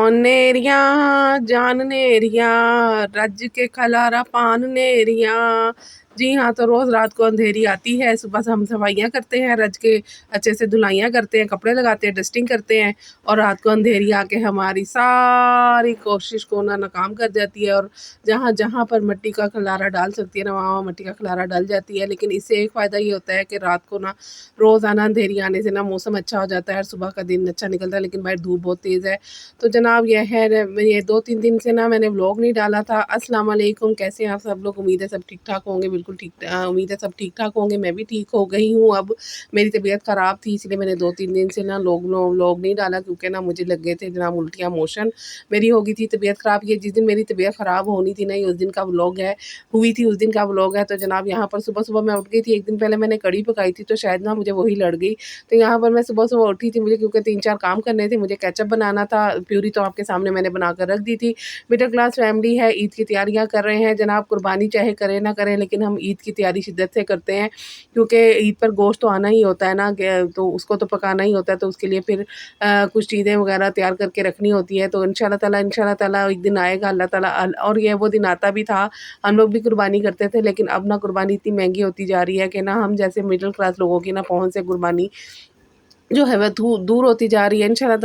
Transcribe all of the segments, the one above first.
कौन नेरिया जान नेरिया रज के खलारा पान नेरिया। जी हाँ, तो रोज़ रात को अंधेरी आती है, सुबह से हम सफाइयाँ करते हैं, रज के अच्छे से धुलाइयाँ करते हैं, कपड़े लगाते हैं, डस्टिंग करते हैं और रात को अंधेरी आके हमारी सारी कोशिश को ना नाकाम कर जाती है। और जहाँ जहाँ पर मिट्टी का खलारा डाल सकती है ना, वहाँ वहाँ मिट्टी का खलारा डल जाती है। लेकिन इससे एक फ़ायदा ये होता है कि रात को ना रोज़ाना अंधेरी आने से ना मौसम अच्छा हो जाता है और सुबह का दिन अच्छा निकलता है। लेकिन बाहर धूप बहुत तेज़ है। तो जनाब यह है, ये 2-3 दिन से ना मैंने व्लॉग नहीं डाला था। अस्सलाम वालेकुम, कैसे हैं आप सब लोग? उम्मीद है सब ठीक-ठाक होंगे, बिल्कुल ठीक उम्मीद है सब ठीक-ठाक होंगे। मैं भी ठीक हो गई हूँ अब। मेरी तबीयत ख़राब थी, इसलिए मैंने 2-3 दिन से ना व्लॉग नहीं डाला, क्योंकि ना मुझे लग गए थे जनाब उल्टियाँ मोशन मेरी हो गई थी तबीयत ख़राब। ये जिस दिन मेरी तबीयत ख़राब होनी थी ना, ये उस दिन का व्लॉग है, हुई थी उस दिन का व्लॉग है। तो जनाब यहाँ पर सुबह-सुबह मैं उठ गई थी, एक दिन पहले मैंने कढ़ी पकाई थी, तो शायद ना मुझे वही लड़ गई। तो यहाँ पर मैं सुबह-सुबह उठी थी, मुझे क्योंकि 3-4 काम करने थे, मुझे केचअप बनाना था, प्यूरी तो आपके सामने मैंने बना कर रख दी थी। मिडल क्लास फैमिली है, ईद की तैयारियाँ कर रहे हैं जनाब। कुर्बानी चाहे करें ना करें, लेकिन हम ईद की तैयारी शिद्दत से करते हैं, क्योंकि ईद पर गोश्त तो आना ही होता है ना, तो उसको तो पकाना ही होता है। तो उसके लिए फिर कुछ चीज़ें वगैरह तैयार करके रखनी होती है। तो इंशाल्लाह ताला एक दिन आएगा, अल्लाह ताला और ये वो दिन आता भी था, हम लोग भी कुर्बानी करते थे। लेकिन अब ना कुर्बानी इतनी महंगी होती जा रही है कि ना हम जैसे मिडल क्लास लोगों की ना पहुँच से कुर्बानी जो है वह दूर होती जा रही है। इंशाल्लाह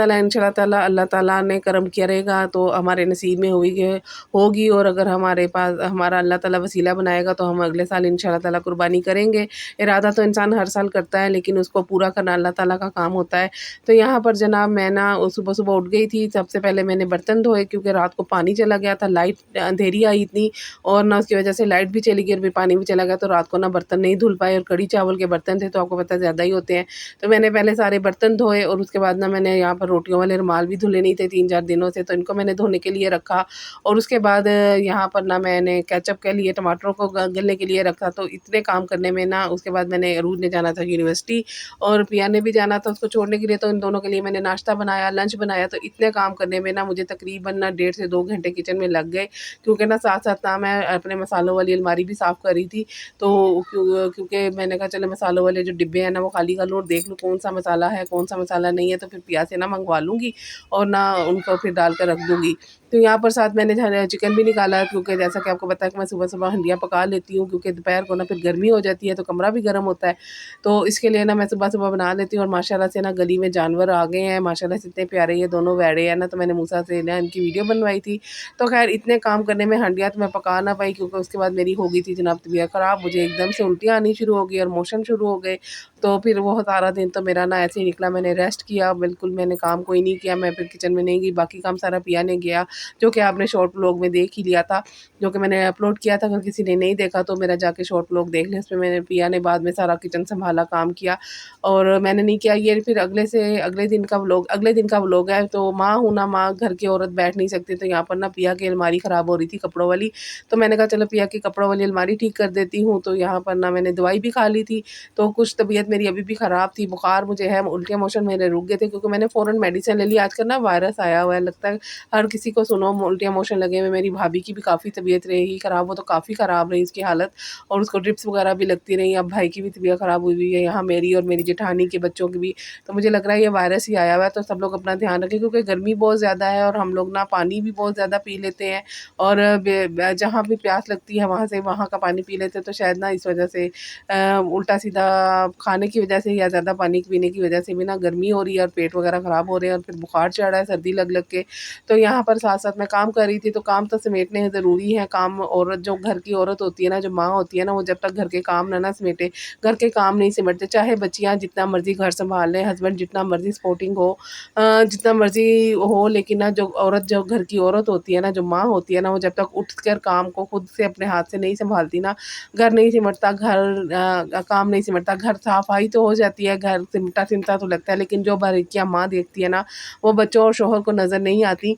ताला अल्लाह ताला ने करम करेगा तो हमारे नसीब में होगी। और अगर हमारे पास हमारा अल्लाह ताला वसीला बनाएगा तो हम अगले साल इंशाल्लाह ताला कुर्बानी करेंगे। इरादा तो इंसान हर साल करता है, लेकिन उसको पूरा करना अल्लाह ताला का काम होता है। तो यहाँ पर जनाब मैं ना सुबह-सुबह उठ गई थी। सबसे पहले मैंने बर्तन धोए, क्योंकि रात को पानी चला गया था, लाइट अंधेरी आई इतनी, और ना उसकी वजह से लाइट भी चली गई और फिर पानी भी चला गया, तो रात को ना बर्तन नहीं धुल पाए। और कढ़ी चावल के बर्तन थे, तो आपको पता है ज़्यादा ही होते हैं। तो मैंने पहले सारे बर्तन धोए और उसके बाद ना मैंने यहाँ पर रोटियों वाले रुमाल भी धुले नहीं थे 3-4 दिनों से, तो इनको मैंने धोने के लिए रखा। और उसके बाद यहाँ पर ना मैंने केचअप के लिए टमाटरों को गलने के लिए रखा। तो इतने काम करने में ना उसके बाद मैंने अरूज ने जाना था यूनिवर्सिटी और पिया ने भी जाना था उसको छोड़ने के लिए, तो इन दोनों के लिए मैंने नाश्ता बनाया, लंच बनाया। तो इतने काम करने में ना मुझे तकरीबन ना 1.5 से 2 घंटे किचन में लग गए, क्योंकि ना साथ-साथ ना मैं अपने मसालों वाली अलमारी भी साफ़ कर रही थी। तो क्योंकि मैंने कहा चलो मसालों वाले जो डिब्बे हैं ना वो खाली कर लूँ और देख लूँ कौन-सा मसाला है, कौन-सा मसाला नहीं है, तो फिर पिया से ना मँगवा लूँगी और ना उनको फिर डाल कर रख दूँगी। तो यहाँ पर साथ मैंने चिकन भी निकाला, क्योंकि जैसा कि आपको पता है कि मैं सुबह-सुबह हंडिया पका लेती हूँ, क्योंकि दोपहर को ना फिर गर्मी हो जाती है तो कमरा भी गर्म होता है। तो इसके लिए ना मैं सुबह-सुबह बना लेती हूँ। और माशाल्लाह से ना गली में जानवर आ गए हैं, माशाल्लाह से इतने प्यारे ये दोनों वैड़े हैं ना, तो मैंने मूसा से ना इनकी वीडियो बनवाई थी। तो ख़ैर इतने काम करने में हंडिया तो मैं पका ना पाई, क्योंकि उसके बाद मेरी हो गई थी जनाब तबीयत ख़राब, मुझे एकदम से उल्टियाँ आनी शुरू हो गई और मोशन शुरू हो गए। तो फिर वो सारा दिन तो मेरा ना ऐसे ही निकला, मैंने रेस्ट किया, बिल्कुल मैंने काम कोई नहीं किया, मैं फिर किचन में नहीं गई, बाकी काम सारा पिया ने किया, जो कि आपने शॉर्ट व्लॉग में देख ही लिया था, जो कि मैंने अपलोड किया था। अगर किसी ने नहीं देखा तो मेरा जाके शॉर्ट व्लॉग देख लें, उसमें मैंने पिया ने बाद में सारा किचन सँभाला, काम किया और मैंने नहीं किया। ये फिर अगले दिन का व्लॉग है। तो माँ हूँ ना, माँ घर की औरत बैठ नहीं सकती, तो यहाँ पर ना पिया की अलमारी ख़राब हो रही थी कपड़ों वाली, तो मैंने कहा चलो पिया की कपड़ों वाली अलमारी ठीक कर देती हूँ। तो यहाँ पर ना मैंने दवाई भी खा ली थी, तो कुछ तबीयत मेरी अभी भी ख़राब थी, बुखार मुझे है, उल्टियाँ मोशन मेरे रुक गए थे, क्योंकि मैंने फ़ौरन मेडिसिन ले ली। आजकल ना वायरस आया हुआ है, लगता है हर किसी को सुनो उल्टियाँ मोशन लगे हुए। मेरी भाभी की भी काफ़ी तबीयत रही ख़राब, वो तो काफ़ी ख़राब रही उसकी हालत, और उसको ड्रिप्स वगैरह भी लगती रहीं। अब भाई की भी तबीयत ख़राब हुई हुई है, यहाँ मेरी और मेरी जेठानी के बच्चों की भी। तो मुझे लग रहा है ये वायरस ही आया हुआ है। तो सब लोग अपना ध्यान रखें, क्योंकि गर्मी बहुत ज़्यादा है और हम लोग ना पानी भी बहुत ज़्यादा पी लेते हैं, और जहाँ भी प्यास लगती है वहाँ का पानी पी लेते हैं। तो शायद ना इस वजह से उल्टा सीधा खाने की वजह से या ज़्यादा पानी पीने की वजह से भी ना गर्मी हो रही है और पेट वगैरह ख़राब हो रहे हैं और फिर बुखार चढ़ रहा है सर्दी लग लग के। तो यहाँ पर साथ-साथ मैं काम कर रही थी, तो काम तो समेटने ज़रूरी है। काम औरत जो घर की औरत होती है ना, जो माँ होती है ना, वो जब तक घर के काम ना समेटे, घर के काम नहीं सिमटते। चाहे बच्चियाँ जितना मर्ज़ी घर सँभाल लें, हस्बैंड जितना मर्ज़ी सपोर्टिंग हो, जितना मर्ज़ी हो, लेकिन ना जो घर की औरत होती है ना, जो माँ होती है ना, वो जब तक उठ कर काम को खुद से अपने हाथ से नहीं सँभालती ना, घर नहीं सिमटता, काम नहीं सिमटता। घर सफाई तो हो जाती है, घर सिमटा-सिमटा तो लगता है, लेकिन जो बारीकियाँ माँ देखती है ना, वो बच्चों और शौहर को नज़र नहीं आती।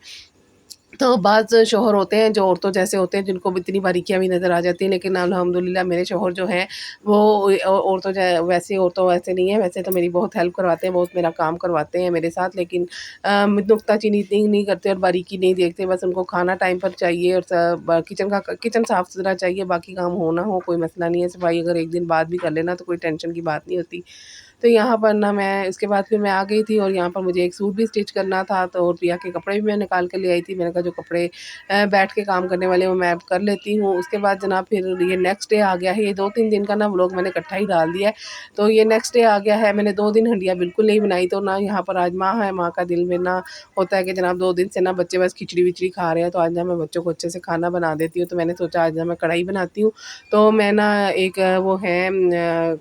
तो बाज़ शौहर होते हैं जो औरतों जैसे होते हैं, जिनको भी इतनी बारीकियाँ भी नज़र आ जाती हैं, लेकिन अल्हम्दुलिल्लाह मेरे शौहर जो हैं वो औरतों वैसे नहीं है। वैसे तो मेरी बहुत हेल्प करवाते हैं, बहुत मेरा काम करवाते हैं मेरे साथ, लेकिन नुक्ताचीनी इतनी नहीं करते और बारीकी नहीं देखते। बस उनको खाना टाइम पर चाहिए और किचन साफ़-सुथरा चाहिए, बाकी काम हो ना हो कोई मसला नहीं है। सफाई अगर एक दिन बाद भी कर लेना तो कोई टेंशन की बात नहीं होती। तो तो यहाँ पर ना मैं उसके बाद फिर मैं आ गई थी और यहाँ पर मुझे एक सूट भी स्टिच करना था, तो और प्रिया के कपड़े भी मैं निकाल कर ले आई थी। मैंने कहा जो कपड़े बैठ के काम करने वाले वो मैं अब कर लेती हूँ। उसके बाद जनाब फिर ये नेक्स्ट डे आ गया है, ये 2-3 दिन का ना व्लॉग मैंने इकट्ठा ही डाल दिया है। तो ये नेक्स्ट डे आ गया है, मैंने 2 दिन हंडिया बिल्कुल नहीं बनाई, तो ना यहाँ पर आज माँ है, माँ का दिल में ना होता है कि जनाब 2 दिन से ना बच्चे बस खिचड़ी-विचड़ी खा रहे हैं, तो आज ना मैं बच्चों को अच्छे से खाना बना देती हूँ। तो मैंने सोचा आज ना मैं कढ़ाई बनाती हूँ। तो मैं ना एक वो है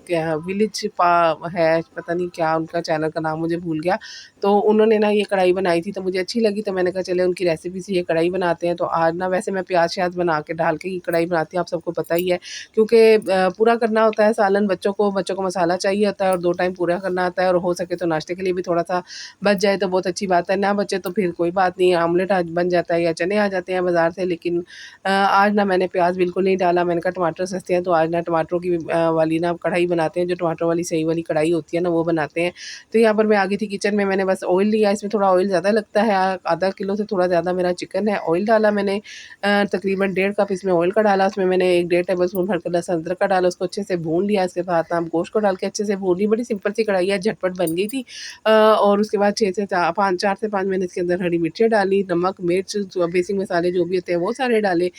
क्या विलेज पा है, पता नहीं क्या उनका चैनल का नाम मुझे भूल गया। तो उन्होंने ना ये कढ़ाई बनाई थी तो मुझे अच्छी लगी, तो मैंने कहा चले उनकी रेसिपी से ये कढ़ाई बनाते हैं। तो आज ना वैसे मैं प्याज़-श्याज़ बना के डाल के ये कढ़ाई बनाती हूँ, आप सबको पता ही है, क्योंकि पूरा करना होता है सालन बच्चों को मसाला चाहिए होता है और 2 टाइम पूरा करना होता है, और हो सके तो नाश्ते के लिए भी थोड़ा-सा बच जाए तो बहुत अच्छी बात है, ना बचे तो फिर कोई बात नहीं, आमलेट आज बन जाता है या चने आ जाते हैं बाज़ार से। लेकिन आज ना मैंने प्याज़ बिल्कुल नहीं डाला, मैंने कहा टमाटर सस्ते हैं तो आज ना टमाटरों की वाली ना कढ़ाई बनाते हैं, जो टमाटर वाली सही वाली कढ़ाई होती है ना वो बनाते हैं। तो यहाँ पर मैं आ गई थी किचन में, मैंने बस ऑयल लिया, इसमें थोड़ा ऑयल ज़्यादा लगता है, आधा किलो से थोड़ा ज़्यादा मेरा चिकन है। ऑयल डाला मैंने तकरीबन 1.5 कप इसमें ऑयल का डाला, उसमें मैंने 1 डेढ़ टेबल स्पून भरकर लहसुन अदरक का डाला, उसको अच्छे से भून लिया। इसके बाद ना गोश्त को डाल के अच्छे से भून ली, बड़ी सिंपल सी कढ़ाई है, झटपट बन गई थी। और उसके बाद 4 से 5 मैंने इसके अंदर हरी मिर्चें डाली, नमक, मिर्च, जो बेसिक मसाले जो भी होते हैं वो सारे डाले।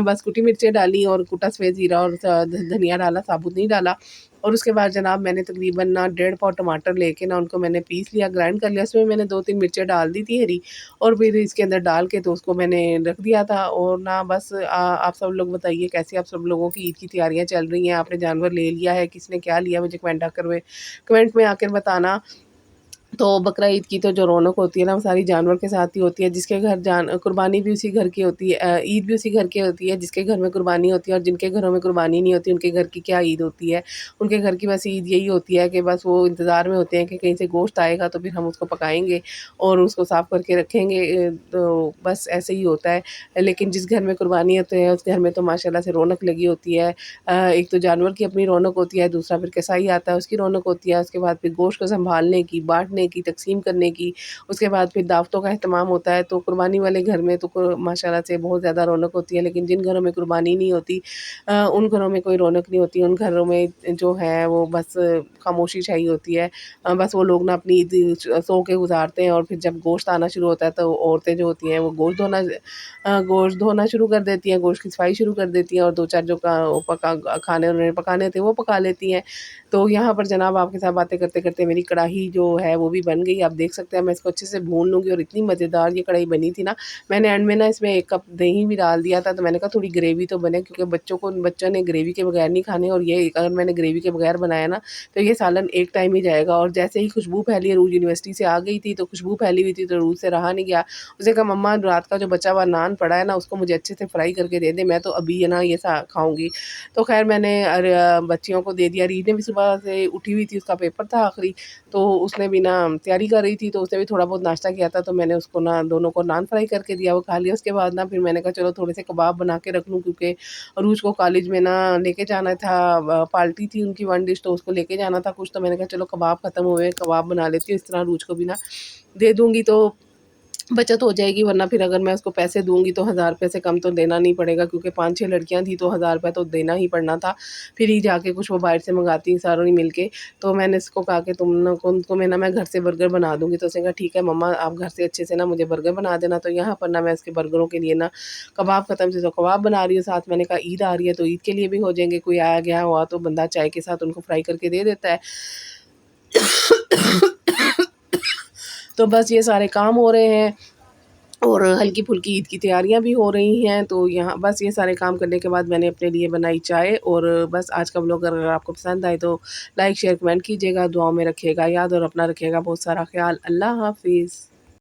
बस कुटी मिर्चें डाली और कुटा सफ़ेद ज़ीरा और धनिया डाला, साबुत नहीं डाला। और उसके बाद जनाब मैंने तकरीबन ना 1.5 पाव टमाटर लेके ना उनको मैंने पीस लिया, ग्राइंड कर लिया। उसमें मैंने 2-3 मिर्चें डाल दी थी हरी, और फिर इसके अंदर डाल के तो उसको मैंने रख दिया था। और ना बस आप सब लोग बताइए कैसी आप सब लोगों की ईद की तैयारियाँ चल रही हैं? आपने जानवर ले लिया है? किसने क्या लिया? मुझे कमेंट में आकर बताना। तो बकरा ईद की तो जो रौनक होती है ना वो सारी जानवर के साथ ही होती है। जिसके घर कुर्बानी भी उसी घर की होती है, ईद भी उसी घर की होती है जिसके घर में कुर्बानी होती है, और जिनके घरों में कुर्बानी नहीं होती उनके घर की क्या ईद होती है। उनके घर की बस ईद यही होती है कि बस वो इंतज़ार में होते हैं कि कहीं से गोश्त आएगा तो फिर हम उसको पकाएँगे और उसको साफ़ करके रखेंगे। तो बस ऐसे ही होता है। लेकिन जिस घर में कुर्बानी होते हैं उस घर में तो माशाल्लाह से रौनक लगी होती है। एक तो जानवर की अपनी रौनक होती है, दूसरा फिर कसाई आता है उसकी रौनक होती है, उसके बाद फिर गोश्त को सँभालने की, बाँटने की, तक़सीम करने की, उसके बाद फिर दावतों का एहतमाम होता है। तो कुर्बानी वाले घर में तो माशाल्लाह से बहुत ज़्यादा रौनक होती है, लेकिन जिन घरों में कुर्बानी नहीं होती उन घरों में कोई रौनक नहीं होती। उन घरों में जो है वो बस खामोशी छाई होती है। बस वो लोग ना अपनी ईद सो के गुज़ारते हैं, और फिर जब गोश्त आना शुरू होता है तो औरतें जो होती हैं वो गोश्त धोना शुरू कर देती हैं, गोश्त की सफाई शुरू कर देती हैं, और 2-4 जो खाने उन्होंने पकाने थे वो पका लेती हैं। तो यहाँ पर जनाब आपके साथ बातें करते-करते मेरी कढ़ाई जो है वो भी बन गई। आप देख सकते हैं मैं इसको अच्छे से भून लूँगी, और इतनी मज़ेदार ये कढ़ाई बनी थी ना। मैंने एंड में ना इसमें 1 कप दही भी डाल दिया था, तो मैंने कहा थोड़ी ग्रेवी तो बने, क्योंकि बच्चों ने ग्रेवी के बगैर नहीं खाने, और ये अगर मैंने ग्रेवी के बगैर बनाया ना तो ये सालन एक टाइम ही जाएगा। और जैसे ही खुशबू फैली, रूज यूनिवर्सिटी से आ गई थी तो खुशबू फैली हुई थी, तो रूज से रहा नहीं गया। उसने कहा मम्मा रात का जो बचा हुआ नान पड़ा है ना उसको मुझे अच्छे से फ्राई करके दे दे, मैं तो अभी है ना ये खाऊँगी। तो ख़ैर मैंने बच्चियों को दे दिया। रीत ने भी सुबह से उठी हुई थी, उसका पेपर था आखिरी, तो उसने भी ना तैयारी कर रही थी, तो उसने भी थोड़ा बहुत नाश्ता किया था, तो मैंने उसको ना दोनों को नान फ्राई करके दिया, वो खा लिया। उसके बाद ना फिर मैंने कहा चलो थोड़े से कबाब बना के रख लूँ, क्योंकि अरूज को कॉलेज में ना लेके जाना था, पार्टी थी उनकी 1 डिश, तो उसको लेके जाना था कुछ, तो मैंने कहा चलो कबाब ख़त्म हुए, कबाब बना लेती हूँ, इस तरह अरूज को भी ना दे दूँगी तो बचत हो जाएगी। वरना फिर अगर मैं उसको पैसे दूँगी तो 1000 रुपए से कम तो देना नहीं पड़ेगा, क्योंकि 5-6 लड़कियाँ थी तो 1000 रुपए तो देना ही पड़ना था। फिर ही जाके कुछ वो बाहर से मँगाती सारों ने मिल के। तो मैंने इसको कहा कि तुम्हें ना मैं घर से बर्गर बना दूँगी। तो उसने कहा ठीक है मम्मा, आप घर से अच्छे से ना मुझे बर्गर बना देना। तो यहाँ पर ना मैं इसके बर्गरों के लिए ना कबाब ख़त्म थे तो कबाब बना रही हूँ। साथ मैंने कहा ईद आ रही है तो ईद के लिए भी हो जाएँगे। कोई आया गया हुआ तो बंदा चाय के साथ उनको फ्राई करके दे देता है। तो बस ये सारे काम हो रहे हैं, और हल्की-फुल्की ईद की तैयारियाँ भी हो रही हैं। तो यहाँ बस ये सारे काम करने के बाद मैंने अपने लिए बनाई चाय, और बस आज का व्लॉग अगर आपको पसंद आए तो लाइक, शेयर, कमेंट कीजिएगा, दुआओं में रखिएगा याद, और अपना रखिएगा बहुत सारा ख़्याल। अल्लाह हाफ़िज़।